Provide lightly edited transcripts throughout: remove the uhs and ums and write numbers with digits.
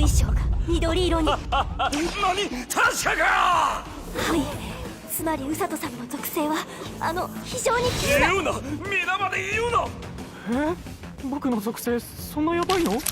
衣装が緑色に。は何、確かか。い、つまり宇佐人さんの属性は非常に急な。言うな、皆まで言うな。僕の属性そんなやばいの？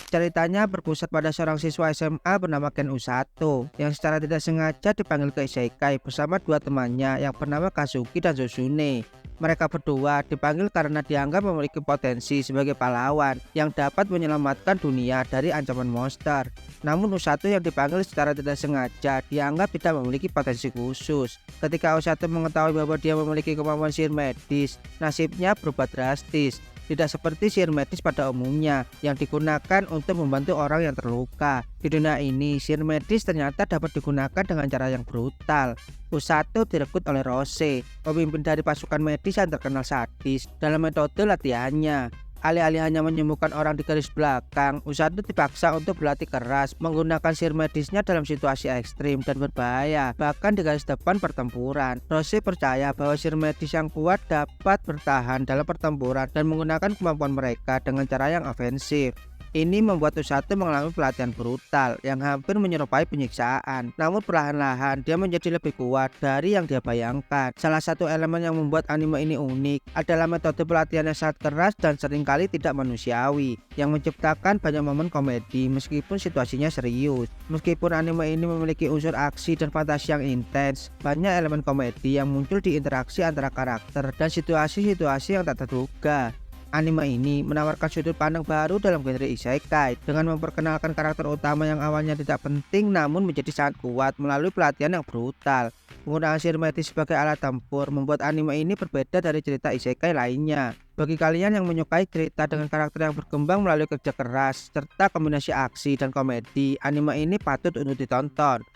Ceritanya berpusat pada seorang siswa SMA bernama Ken Usato yang secara tidak sengaja dipanggil ke isekai bersama dua temannya yang bernama Kazuki dan Suzune. Mereka berdua dipanggil karena dianggap memiliki potensi sebagai pahlawan yang dapat menyelamatkan dunia dari ancaman monster. Namun Usato yang dipanggil secara tidak sengaja dianggap tidak memiliki potensi khusus. Ketika Usato mengetahui bahwa dia memiliki kemampuan sihir medis, nasibnya berubah drastis. Tidak seperti sihir medis pada umumnya yang digunakan untuk membantu orang yang terluka. Di dunia ini, sihir medis ternyata dapat digunakan dengan cara yang brutal. Usato direkrut oleh Rose, pemimpin dari pasukan medis yang terkenal sadis dalam metode latihannya. Alih-alih hanya menyembuhkan orang di garis belakang, Usato dipaksa untuk berlatih keras menggunakan sihir medisnya dalam situasi ekstrim dan berbahaya, bahkan di garis depan pertempuran. Rose percaya bahwa sihir medis yang kuat dapat bertahan dalam pertempuran dan menggunakan kemampuan mereka dengan cara yang ofensif. Ini membuat Usato mengalami pelatihan brutal yang hampir menyerupai penyiksaan. Namun perlahan-lahan dia menjadi lebih kuat dari yang dia bayangkan. Salah satu elemen yang membuat anime ini unik adalah metode pelatihan yang sangat keras dan seringkali tidak manusiawi, yang menciptakan banyak momen komedi meskipun situasinya serius. Meskipun anime ini memiliki unsur aksi dan fantasi yang intens, banyak elemen komedi yang muncul di interaksi antara karakter dan situasi-situasi yang tak terduga. Anime ini menawarkan sudut pandang baru dalam genre isekai dengan memperkenalkan karakter utama yang awalnya tidak penting namun menjadi sangat kuat melalui pelatihan yang brutal. Penggunaan sihir medis sebagai alat tempur membuat anime ini berbeda dari cerita isekai lainnya. Bagi kalian yang menyukai cerita dengan karakter yang berkembang melalui kerja keras serta kombinasi aksi dan komedi, anime ini patut untuk ditonton.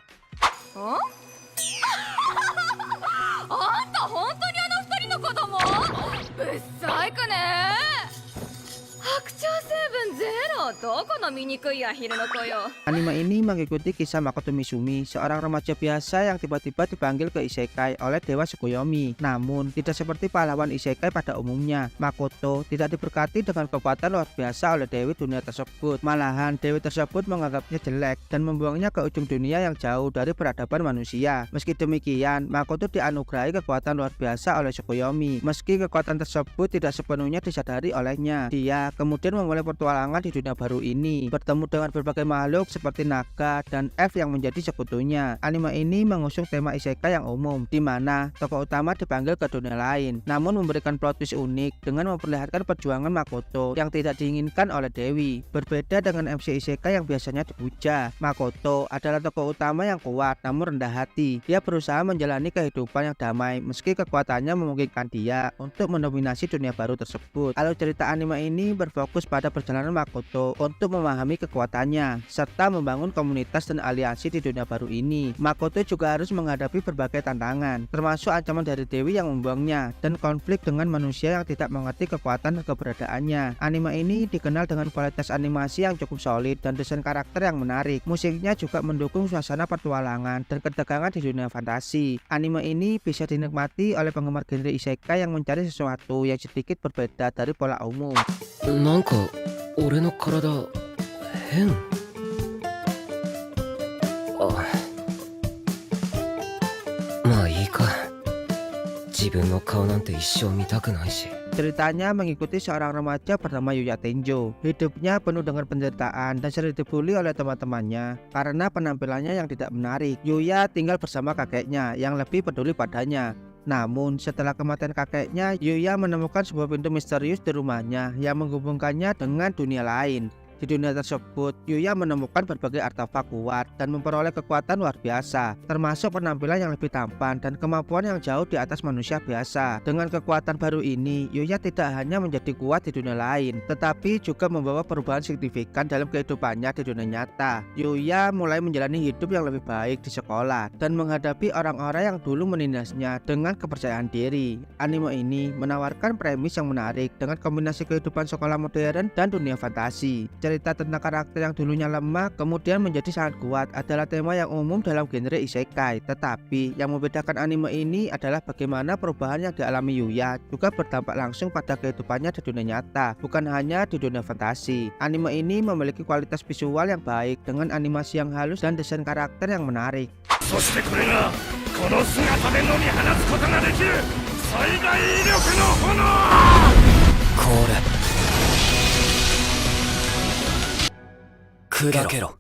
Oh? あんた本当に二人の子供？ぶっさいかね。白鳥成分ゼロ。どこの醜いアヒルの子よ。 Anime ini mengikuti kisah Makoto Mizumi, seorang remaja biasa yang tiba-tiba dipanggil ke isekai oleh Dewa Tsukuyomi. Namun, tidak seperti pahlawan isekai pada umumnya, Makoto tidak diberkati dengan kekuatan luar biasa oleh Dewi dunia tersebut. Malahan, Dewi tersebut menganggapnya jelek dan membuangnya ke ujung dunia yang jauh dari peradaban manusia. Meski demikian, Makoto dianugerahi kekuatan luar biasa oleh Tsukuyomi. Meski kekuatan tersebut tidak sepenuhnya disadari olehnya, dia kemudian memulai petualangan di dunia baru ini, bertemu dengan berbagai makhluk seperti naga dan elf yang menjadi sekutunya. Anime ini mengusung tema isekai yang umum, di mana tokoh utama dipanggil ke dunia lain, namun memberikan plot twist unik dengan memperlihatkan perjuangan Makoto yang tidak diinginkan oleh Dewi. Berbeda dengan MC isekai yang biasanya dipuja, Makoto adalah tokoh utama yang kuat namun rendah hati. Dia berusaha menjalani kehidupan yang damai meski kekuatannya memungkinkan dia untuk mendominasi dunia baru tersebut. Alur cerita anime ini berfokus pada perjalanan Makoto untuk memahami kekuatannya serta membangun komunitas dan aliansi di dunia baru ini. Makoto juga harus menghadapi berbagai tantangan, termasuk ancaman dari Dewi yang membuangnya dan konflik dengan manusia yang tidak mengerti kekuatan dan keberadaannya. Anime ini dikenal dengan kualitas animasi yang cukup solid dan desain karakter yang menarik. Musiknya juga mendukung suasana petualangan dan ketegangan di dunia fantasi. Anime ini bisa dinikmati oleh penggemar genre isekai yang mencari sesuatu yang sedikit berbeda dari pola umum. なんか俺の体変。まあいいか。自分の顔なんて一生見たくないし。 Ceritanya mengikuti seorang remaja bernama Yuya Tenjo. Hidupnya penuh dengan penderitaan dan sering dibully oleh teman-temannya karena penampilannya yang tidak menarik. Yuya tinggal bersama kakeknya yang lebih peduli padanya. Namun setelah kematian kakeknya, Yuya menemukan sebuah pintu misterius di rumahnya yang menghubungkannya dengan dunia lain. Di dunia tersebut, Yuya menemukan berbagai artefak kuat dan memperoleh kekuatan luar biasa, termasuk penampilan yang lebih tampan dan kemampuan yang jauh di atas manusia biasa. Dengan kekuatan baru ini, Yuya tidak hanya menjadi kuat di dunia lain, tetapi juga membawa perubahan signifikan dalam kehidupannya di dunia nyata. Yuya mulai menjalani hidup yang lebih baik di sekolah dan menghadapi orang-orang yang dulu menindasnya dengan kepercayaan diri. Anime ini menawarkan premis yang menarik dengan kombinasi kehidupan sekolah modern dan dunia fantasi. cerita tentang karakter yang dulunya lemah kemudian menjadi sangat kuat adalah tema yang umum dalam genre isekai. Tetapi yang membedakan anime ini adalah bagaimana perubahan yang dialami Yuya juga berdampak langsung pada kehidupannya di dunia nyata, bukan hanya di dunia fantasi. Anime ini memiliki kualitas visual yang baik dengan animasi yang halus dan desain karakter yang menarik. そしてこれがこの姿でのみ放つことができる最大威力の炎。これ砕けろ。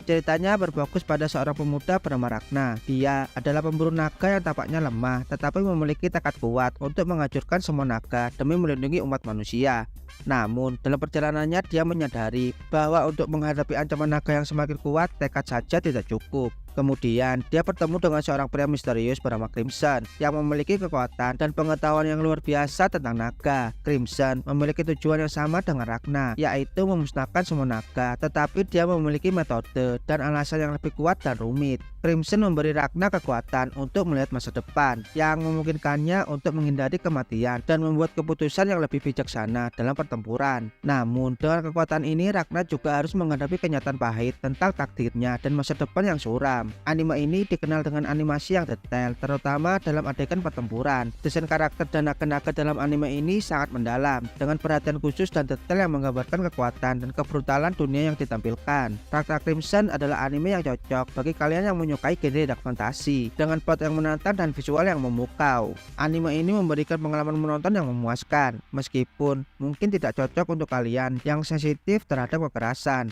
Ceritanya berfokus pada seorang pemuda bernama Ragna. Dia adalah pemburu naga yang tampaknya lemah tetapi memiliki tekad kuat untuk menghancurkan semua naga demi melindungi umat manusia. Namun dalam perjalanannya dia menyadari bahwa untuk menghadapi ancaman naga yang semakin kuat tekad saja tidak cukup. Kemudian dia bertemu dengan seorang pria misterius bernama Crimson yang memiliki kekuatan dan pengetahuan yang luar biasa tentang naga. Crimson memiliki tujuan yang sama dengan Ragna, yaitu memusnahkan semua naga, tetapi dia memiliki metode dan alasan yang lebih kuat dan rumit. Crimson memberi Ragna kekuatan untuk melihat masa depan yang memungkinkannya untuk menghindari kematian dan membuat keputusan yang lebih bijaksana dalam pertempuran. Namun dengan kekuatan ini Ragna juga harus menghadapi kenyataan pahit tentang takdirnya dan masa depan yang suram. Anime ini dikenal dengan animasi yang detail, terutama dalam adegan pertempuran. Desain karakter dan naga-naga dalam anime ini sangat mendalam, dengan perhatian khusus dan detail yang menggambarkan kekuatan dan kebrutalan dunia yang ditampilkan. Ragna Crimson adalah anime yang cocok bagi kalian yang menyukai genre dark fantasi, dengan plot yang menantang dan visual yang memukau. Anime ini memberikan pengalaman menonton yang memuaskan, meskipun mungkin tidak cocok untuk kalian yang sensitif terhadap kekerasan.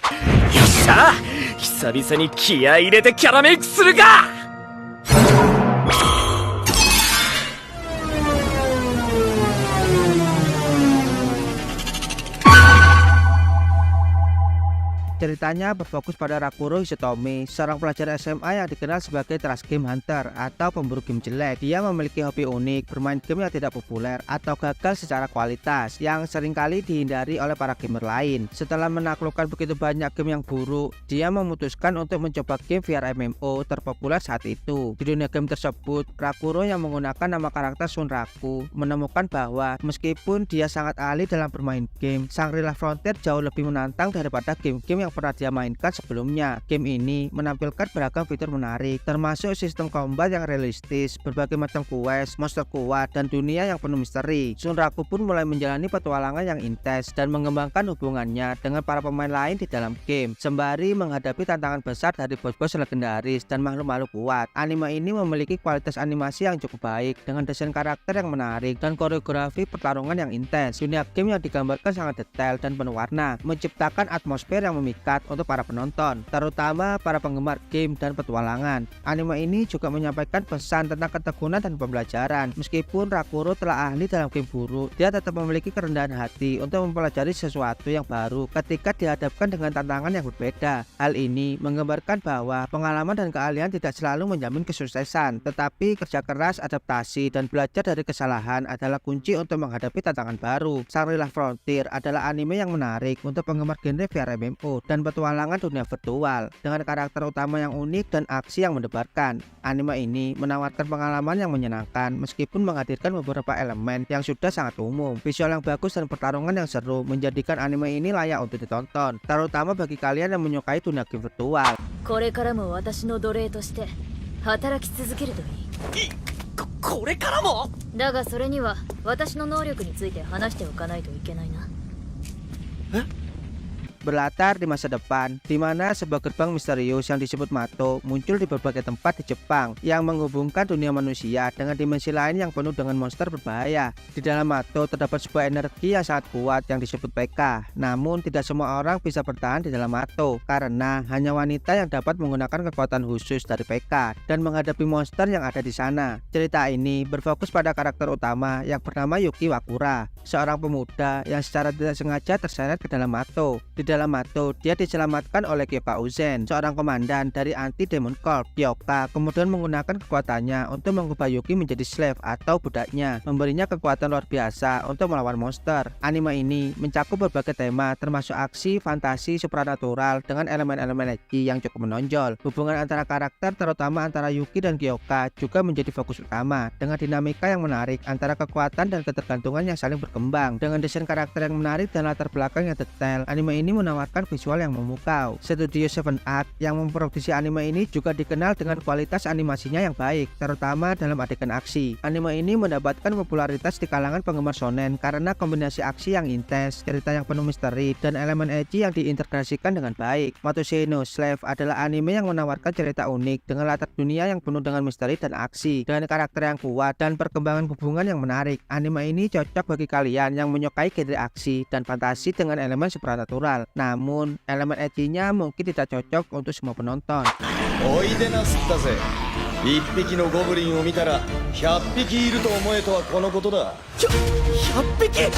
よっしゃ久々に気合い入れてキャラメイクするか。 Ceritanya berfokus pada Rakuro Hisotomi, seorang pelajar SMA yang dikenal sebagai trash game hunter atau pemburu game jelek. Dia memiliki hobi unik, bermain game yang tidak populer atau gagal secara kualitas yang seringkali dihindari oleh para gamer lain. Setelah menaklukkan begitu banyak game yang buruk, dia memutuskan untuk mencoba game VR MMO terpopuler saat itu. Di dunia game tersebut, Rakuro yang menggunakan nama karakter Shunraku menemukan bahwa meskipun dia sangat ahli dalam bermain game, Shangri-La Frontier jauh lebih menantang daripada game-game yang pernah dia mainkan sebelumnya. Game ini menampilkan beragam fitur menarik, termasuk sistem combat yang realistis, berbagai macam quest, monster kuat, dan dunia yang penuh misteri. Shunraku pun mulai menjalani petualangan yang intens dan mengembangkan hubungannya dengan para pemain lain di dalam game, sembari menghadapi tantangan besar dari bos-bos legendaris dan makhluk-makhluk kuat. Anime ini memiliki kualitas animasi yang cukup baik, dengan desain karakter yang menarik dan koreografi pertarungan yang intens. Dunia game yang digambarkan sangat detail dan penuh warna, menciptakan atmosfer yang memikat untuk para penonton, terutama para penggemar game dan petualangan. Anime ini juga menyampaikan pesan tentang ketekunan dan pembelajaran. Meskipun Rakuro telah ahli dalam game buruk, dia tetap memiliki kerendahan hati untuk mempelajari sesuatu yang baru ketika dihadapkan dengan tantangan yang berbeda. Hal ini menggambarkan bahwa pengalaman dan keahlian tidak selalu menjamin kesuksesan, tetapi kerja keras, adaptasi, dan belajar dari kesalahan adalah kunci untuk menghadapi tantangan baru. Shangri-La Frontier adalah anime yang menarik untuk penggemar genre VR MMO dan petualangan dunia virtual dengan karakter utama yang unik dan aksi yang mendebarkan. Anime ini menawarkan pengalaman yang menyenangkan meskipun menghadirkan beberapa elemen yang sudah sangat umum. Visual yang bagus dan pertarungan yang seru menjadikan anime ini layak untuk ditonton, terutama bagi kalian yang menyukai dunia game virtual. これからも私の奴隷として働き続けるといい。これからも。だがそれには私の能力について話しておかないといけないな。 Berlatar di masa depan, di mana sebuah gerbang misterius yang disebut Mato muncul di berbagai tempat di Jepang yang menghubungkan dunia manusia dengan dimensi lain yang penuh dengan monster berbahaya. Di dalam Mato terdapat sebuah energi yang sangat kuat yang disebut PK. Namun tidak semua orang bisa bertahan di dalam Mato karena hanya wanita yang dapat menggunakan kekuatan khusus dari PK dan menghadapi monster yang ada di sana. Cerita ini berfokus pada karakter utama yang bernama Yuki Wakura, seorang pemuda yang secara tidak sengaja terseret ke dalam Mato. Di dalam Mato, dia diselamatkan oleh Kyoka Uzen, seorang komandan dari Anti-Demon Corps. Kyoka kemudian menggunakan kekuatannya untuk mengubah Yuki menjadi slave atau budaknya, memberinya kekuatan luar biasa untuk melawan monster. Anime ini mencakup berbagai tema termasuk aksi, fantasi, supranatural dengan elemen-elemen ecchi yang cukup menonjol. Hubungan antara karakter terutama antara Yuki dan Kyoka juga menjadi fokus utama dengan dinamika yang menarik antara kekuatan dan ketergantungan yang saling berkembang. Dengan desain karakter yang menarik dan latar belakang yang detail, anime ini menawarkan visual yang memukau. Studio 7 Arc yang memproduksi anime ini juga dikenal dengan kualitas animasinya yang baik, terutama dalam adegan aksi. Anime ini mendapatkan popularitas di kalangan penggemar shonen karena kombinasi aksi yang intens, cerita yang penuh misteri, dan elemen ecchi yang diintegrasikan dengan baik. Motousei no Slave adalah anime yang menawarkan cerita unik dengan latar dunia yang penuh dengan misteri dan aksi, dengan karakter yang kuat dan perkembangan hubungan yang menarik. Anime ini cocok bagi kalian yang menyukai genre aksi dan fantasi dengan elemen supranatural. Namun, elemen ecchinya mungkin tidak cocok untuk semua penonton. おいでなすったぜ。一匹のゴブリンを見たら100匹いると思えとはこのことだ。100匹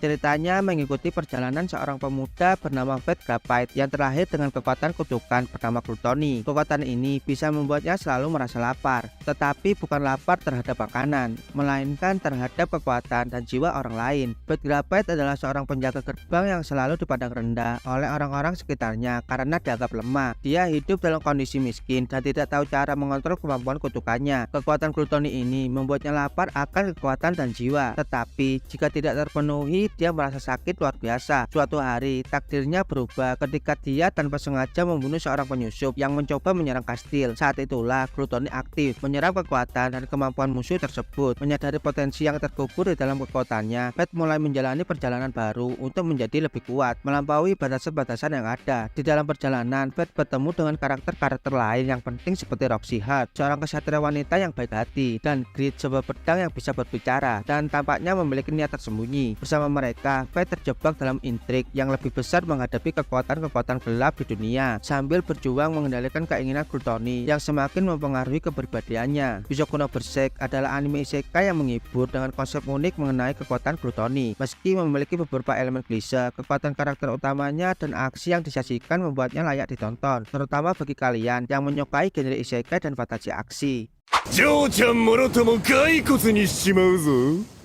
Ceritanya mengikuti perjalanan seorang pemuda bernama Fate Graphite yang terlahir dengan kekuatan kutukan bernama Gluttony. Kekuatan ini bisa membuatnya selalu merasa lapar, tetapi bukan lapar terhadap makanan, melainkan terhadap kekuatan dan jiwa orang lain. Fate Graphite adalah seorang penjaga gerbang yang selalu dipandang rendah oleh orang-orang sekitarnya karena dianggap lemah. Dia hidup dalam kondisi miskin dan tidak tahu cara mengontrol kemampuan kutukannya. Kekuatan Gluttony ini membuatnya lapar akan kekuatan dan jiwa, tetapi jika tidak terpenuhi, dia merasa sakit luar biasa. Suatu hari, takdirnya berubah ketika dia tanpa sengaja membunuh seorang penyusup yang mencoba menyerang kastil. Saat itulah Gluttony aktif, menyerap kekuatan dan kemampuan musuh tersebut. Menyadari potensi yang terkubur di dalam kekuatannya, Fate mulai menjalani perjalanan baru untuk menjadi lebih kuat, melampaui batasan-batasan yang ada. Di dalam perjalanan, Fate bertemu dengan karakter-karakter lain yang penting seperti Roxy Hart, seorang kesatria wanita yang baik hati, dan Grid, sebuah pedang yang bisa berbicara dan tampaknya memiliki niat tersembunyi. Bersama mereka, Fate terjebak dalam intrik yang lebih besar menghadapi kekuatan-kekuatan gelap di dunia sambil berjuang mengendalikan keinginan Gluttony yang semakin mempengaruhi kepribadiannya. Bishoku no Berserk adalah anime isekai yang menghibur dengan konsep unik mengenai kekuatan Gluttony. Meski memiliki beberapa elemen klise, kekuatan karakter utamanya dan aksi yang disajikan membuatnya layak ditonton, terutama bagi kalian yang menyukai genre isekai dan fantasi aksi. ジョーちゃんもろとも骸骨にしちまうぞ。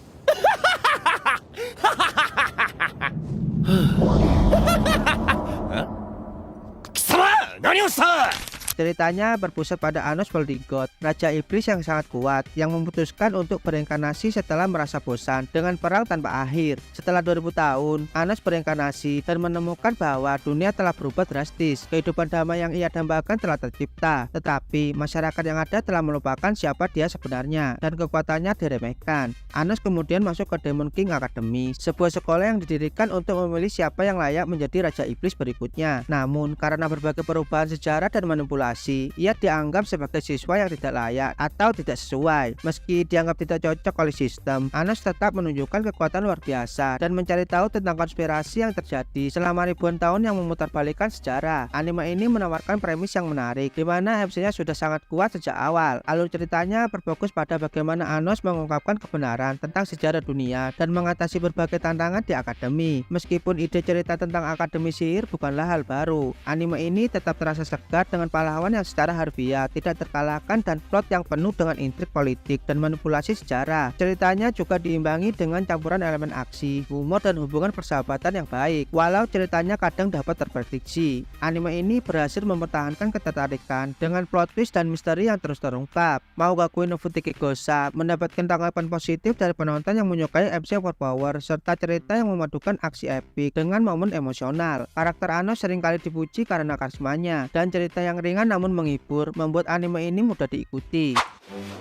貴様何をした。 Ceritanya berpusat pada Anos Voldigoth, raja iblis yang sangat kuat yang memutuskan untuk berinkarnasi setelah merasa bosan dengan perang tanpa akhir. Setelah 2000 tahun, Anos berinkarnasi dan menemukan bahwa dunia telah berubah drastis. Kehidupan damai yang ia dambakan telah tercipta, tetapi masyarakat yang ada telah melupakan siapa dia sebenarnya dan kekuatannya diremehkan. Anos kemudian masuk ke Demon King Academy, sebuah sekolah yang didirikan untuk memilih siapa yang layak menjadi raja iblis berikutnya. Namun, karena berbagai perubahan sejarah dan manipulasi, ia dianggap sebagai siswa yang tidak layak atau tidak sesuai. Meski dianggap tidak cocok oleh sistem, Anos tetap menunjukkan kekuatan luar biasa dan mencari tahu tentang konspirasi yang terjadi selama ribuan tahun yang memutarbalikkan sejarah. Anime ini menawarkan premis yang menarik, di mana MC-nya sudah sangat kuat sejak awal. Alur ceritanya berfokus pada bagaimana Anos mengungkapkan kebenaran tentang sejarah dunia dan mengatasi berbagai tantangan di akademi. Meskipun ide cerita tentang akademi sihir bukanlah hal baru, anime ini tetap terasa segar dengan pahlawan yang secara harfiah tidak terkalahkan dan plot yang penuh dengan intrik politik dan manipulasi sejarah. Ceritanya juga diimbangi dengan campuran elemen aksi, humor, dan hubungan persahabatan yang baik. Walau ceritanya kadang dapat terprediksi, anime ini berhasil mempertahankan ketertarikan dengan plot twist dan misteri yang terus terungkap. Maugaku no Futiki Gosa mendapatkan tanggapan positif dari penonton yang menyukai MC overpower serta cerita yang memadukan aksi epik dengan momen emosional. Karakter Anos seringkali dipuji karena karismanya, dan cerita yang ringan namun menghibur membuat anime ini mudah diikuti.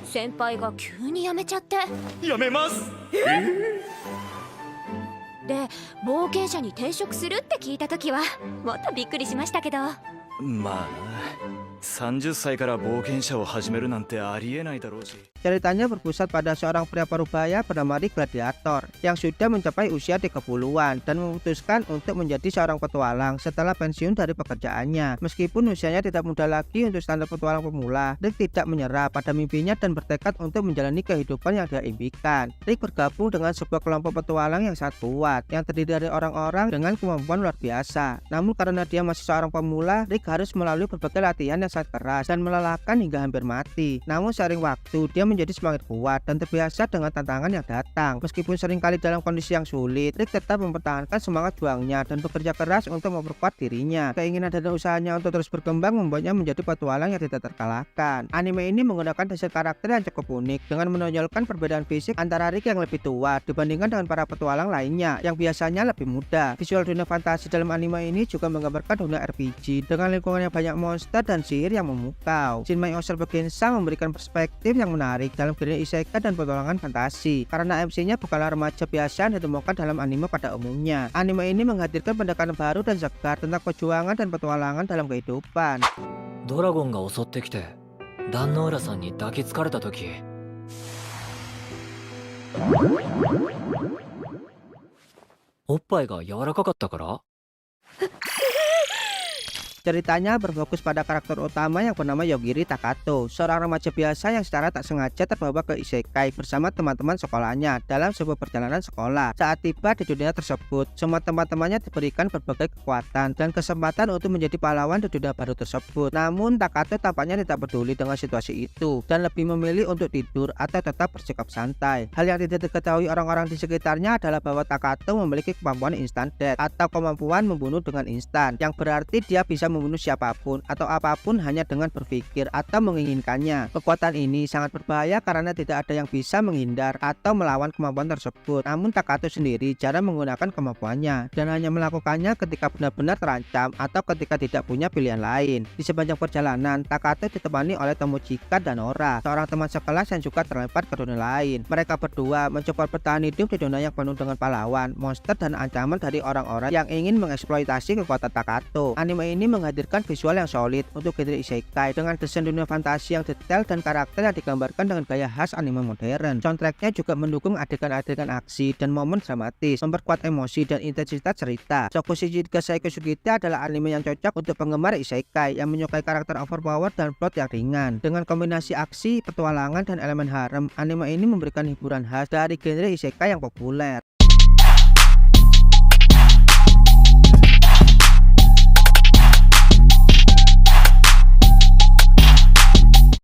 先輩が急に辞めちゃって。やめます。で、冒険者に転職するって聞いた時はもっとびっくりしましたけど。まあな、30歳から冒険者を始めるなんてありえないだろうし。 Ceritanya berpusat pada seorang pria parubaya bernama Rick Gladiator yang sudah mencapai usia 30-an dan memutuskan untuk menjadi seorang petualang setelah pensiun dari pekerjaannya. Meskipun usianya tidak muda lagi untuk standar petualang pemula, Rick tidak menyerah pada mimpinya dan bertekad untuk menjalani kehidupan yang dia impikan. Rick bergabung dengan sebuah kelompok petualang yang sangat kuat, yang terdiri dari orang-orang dengan kemampuan luar biasa. Namun karena dia masih seorang pemula, Rick harus melalui berbagai latihan yang sangat keras dan melelahkan hingga hampir mati. Namun seiring waktu, dia menjadi semakin kuat dan terbiasa dengan tantangan yang datang. Meskipun seringkali dalam kondisi yang sulit, Rick tetap mempertahankan semangat juangnya dan bekerja keras untuk memperkuat dirinya. Keinginan dan usahanya untuk terus berkembang membuatnya menjadi petualang yang tidak terkalahkan. Anime ini menggunakan desain karakter yang cukup unik dengan menonjolkan perbedaan fisik antara Rick yang lebih tua dibandingkan dengan para petualang lainnya yang biasanya lebih muda. Visual dunia fantasi dalam anime ini juga menggambarkan dunia RPG dengan lingkungan yang banyak monster dan sihir yang memukau. Shinmei Osamu Gensha memberikan perspektif yang menarik dalam genre isekai dan petualangan fantasi karena MC-nya bukanlah remaja biasa yang ditemukan dalam anime pada umumnya. Anime ini menghadirkan pendekatan baru dan segar tentang perjuangan dan petualangan dalam kehidupan. ドラゴンが襲ってきて壇ノ浦さんに抱きつかれた時おっぱいが柔らかかったから Ceritanya berfokus pada karakter utama yang bernama Yogiri Takato, seorang remaja biasa yang secara tak sengaja terbawa ke isekai bersama teman-teman sekolahnya dalam sebuah perjalanan sekolah. Saat tiba di dunia tersebut, semua teman-temannya diberikan berbagai kekuatan dan kesempatan untuk menjadi pahlawan di dunia baru tersebut. Namun Takato tampaknya tidak peduli dengan situasi itu dan lebih memilih untuk tidur atau tetap bersikap santai. Hal yang tidak diketahui orang-orang di sekitarnya adalah bahwa Takato memiliki kemampuan instant death atau kemampuan membunuh dengan instan, yang berarti dia bisa membunuh siapapun atau apapun hanya dengan berpikir atau menginginkannya. Kekuatan ini sangat berbahaya karena tidak ada yang bisa menghindar atau melawan kemampuan tersebut. Namun Takato sendiri jarang menggunakan kemampuannya dan hanya melakukannya ketika benar-benar terancam atau ketika tidak punya pilihan lain. Di sepanjang perjalanan, Takato ditemani oleh Tomochika dan Ora, seorang teman sekelas yang juga terlempar ke dunia lain. Mereka berdua mencoba bertahan hidup di dunia yang penuh dengan pahlawan, monster, dan ancaman dari orang-orang yang ingin mengeksploitasi kekuatan Takato. Anime ini menghadirkan visual yang solid untuk genre isekai dengan desain dunia fantasi yang detail dan karakter yang digambarkan dengan gaya khas anime modern. Soundtracknya juga mendukung adegan-adegan aksi dan momen dramatis, memperkuat emosi dan intensitas cerita. Shokushiki Gasai Kusugite adalah anime yang cocok untuk penggemar isekai yang menyukai karakter overpower dan plot yang ringan. Dengan kombinasi aksi, petualangan, dan elemen harem, anime ini memberikan hiburan khas dari genre isekai yang populer.